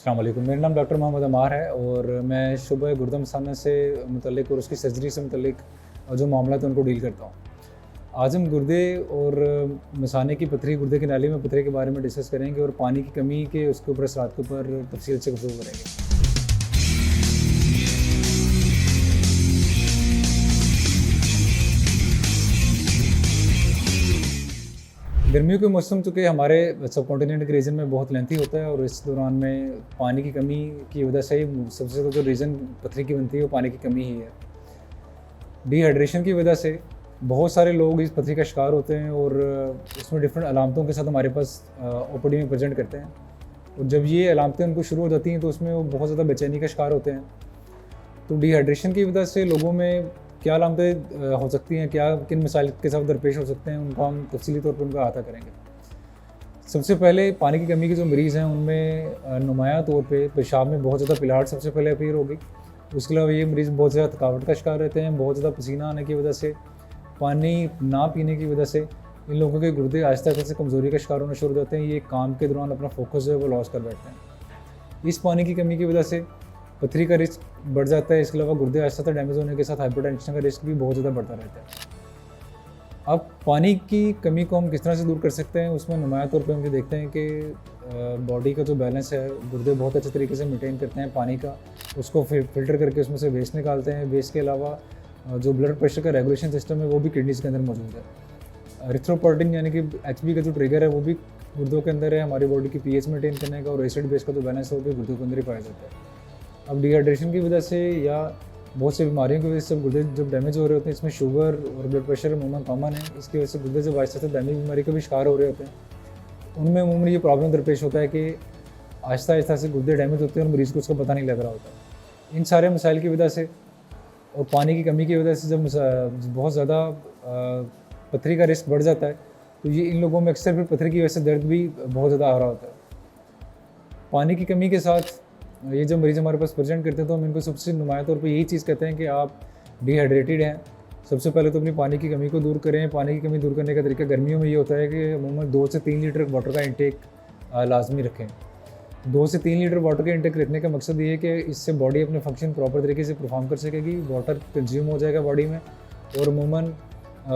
अस्सलाम वालेकुम। मेरा नाम डॉक्टर मोहम्मद अमार है और मैं शुबह गुर्दे मसाना से मुतल्लिक और उसकी सर्जरी से मुतल्लिक जो मामला है उनको डील करता हूँ। आज हम गुर्दे और मसाने की पथरी, गुर्दे की नाली में पथरी के बारे में डिस्कस करेंगे और पानी की कमी के उसके ऊपर असरात के ऊपर तफसील से गुफ्तगू करेंगे। गर्मियों के मौसम चूँकि हमारे सब कॉन्टिनेंट के रीजन में बहुत लेंथी होता है और इस दौरान में पानी की कमी की वजह से ही सबसे ज़्यादा जो रीज़न पथरी की बनती है वो पानी की कमी ही है। डिहाइड्रेशन की वजह से बहुत सारे लोग इस पथरी का शिकार होते हैं और इसमें डिफरेंट अलामतों के साथ हमारे पास ओपीडी में प्रेजेंट करते हैं और जब ये अलामतें उनको शुरू हो जाती हैं तो उसमें वो बहुत ज़्यादा बेचैनी का शिकार होते हैं। तो डिहाइड्रेशन की वजह से लोगों में क्या अलामतें हो सकती हैं, क्या किन मसाइल के साथ दरपेश हो सकते हैं, उनको हम तफसीली तौर पर उनका अहाता करेंगे। सबसे पहले पानी की कमी के जो मरीज़ हैं उनमें नुमाया तौर पे पेशाब में बहुत ज़्यादा पिलाहट सबसे पहले अपीयर होगी। उसके अलावा ये मरीज़ बहुत ज़्यादा थकावट का शिकार रहते हैं, बहुत ज़्यादा पसीना आने की वजह से, पानी ना पीने की वजह से इन लोगों के गुर्दे आहिस्ता आहिस्ता से कमज़ोरी का शिकार होना शुरू हो जाते हैं। ये काम के दौरान अपना फोकस जो है वो लॉस कर बैठते हैं। इस पानी की कमी की वजह से पथरी का रिस्क बढ़ जाता है। इसके अलावा गुर्दे आहिस्ता डैमेज होने के साथ हाइपरटेंशन का रिस्क भी बहुत ज़्यादा बढ़ता रहता है। अब पानी की कमी को हम किस तरह से दूर कर सकते हैं, उसमें नुमाया तौर पे हम ये देखते हैं कि बॉडी का जो बैलेंस है, गुर्दे बहुत अच्छे तरीके से मेंटेन करते हैं पानी का, उसको फिल्टर करके उसमें से वेस्ट निकालते हैं। वेस्ट के अलावा जो ब्लड प्रेशर का रेगुलेशन सिस्टम है वो भी किडनीज के अंदर मौजूद है। एरिथ्रोपोइटिन यानी कि एचबी का जो ट्रिगर है वो भी गुर्दों के अंदर है, हमारी बॉडी की पीएच मेंटेन करने का, और एसिड बेस का जो बैलेंस है वो भी गुर्दों के अंदर ही पाया जाता है। अब डिहाइड्रेशन की वजह से या बहुत सी बीमारियों की वजह से गुर्दे जब डैमेज हो रहे होते हैं, इसमें शुगर और ब्लड प्रेशर अमूमन कॉमन है, इसकी वजह से गुर्दे जब आहिस्ता से दामी बीमारी का भी शिकार हो रहे होते हैं, उनमें अमूमन ये प्रॉब्लम दरपेश होता है कि आहिस्ता आहिस्ता से गुर्दे डैमेज होते हैं और मरीज़ को उसका पता नहीं लग रहा होता। इन सारे मसाइल की वजह से और पानी की कमी की वजह से जब बहुत ज़्यादा पथरी का रिस्क बढ़ जाता है तो ये इन लोगों में अक्सर फिर पथरी की वजह से दर्द भी बहुत ज़्यादा आ रहा होता है। पानी की कमी के साथ ये जब मरीज़ हमारे पास प्रेजेंट करते हैं तो हम इनको सबसे नुमाया तौर पे यही चीज़ कहते हैं कि आप डिहाइड्रेटेड हैं। सबसे पहले तो अपनी पानी की कमी को दूर करें। पानी की कमी दूर करने का तरीका गर्मियों में ये होता है कि अमूमन 2 से 3 लीटर वाटर का इंटेक लाजमी रखें। 2 से 3 लीटर वाटर का इंटेक रखने का मकसद ये है कि इससे बॉडी अपने फंक्शन प्रॉपर तरीके से परफॉर्म कर सकेगी, वाटर कंज्यूम हो जाएगा बॉडी में और अमूमन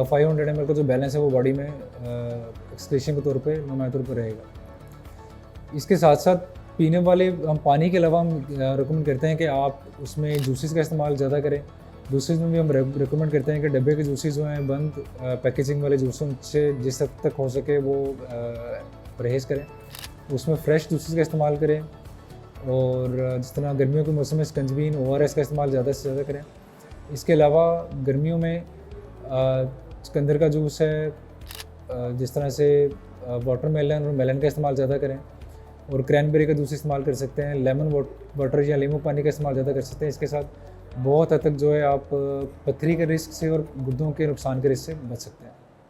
500 ml का जो बैलेंस है वो बॉडी में एक्सक्रीशन के तौर पर नुमाया तौर पर रहेगा। इसके साथ साथ पीने वाले हम पानी के अलावा हम रिकमेंड करते हैं कि आप उसमें जूसेस का इस्तेमाल ज़्यादा करें। जूसेस में भी हम रिकमेंड करते हैं कि डब्बे के जूसेस जो हैं बंद पैकेजिंग वाले जूसों से जिस हद तक हो सके वो परहेज़ करें। उसमें फ्रेश जूसेस का इस्तेमाल करें और जिस तरह गर्मियों के मौसम में स्कंजबीन ORS का इस्तेमाल ज़्यादा से ज़्यादा करें। इसके अलावा गर्मियों में चुकंदर का जूस है, जिस तरह से वाटरमेलन और मेलन का इस्तेमाल ज़्यादा करें और क्रैनबेरी का जूस इस्तेमाल कर सकते हैं। लेमन वाटर या नींबू पानी का इस्तेमाल ज़्यादा कर सकते हैं। इसके साथ बहुत हद तक जो है आप पथरी के रिस्क से और गुर्दों के नुकसान के रिस्क से बच सकते हैं।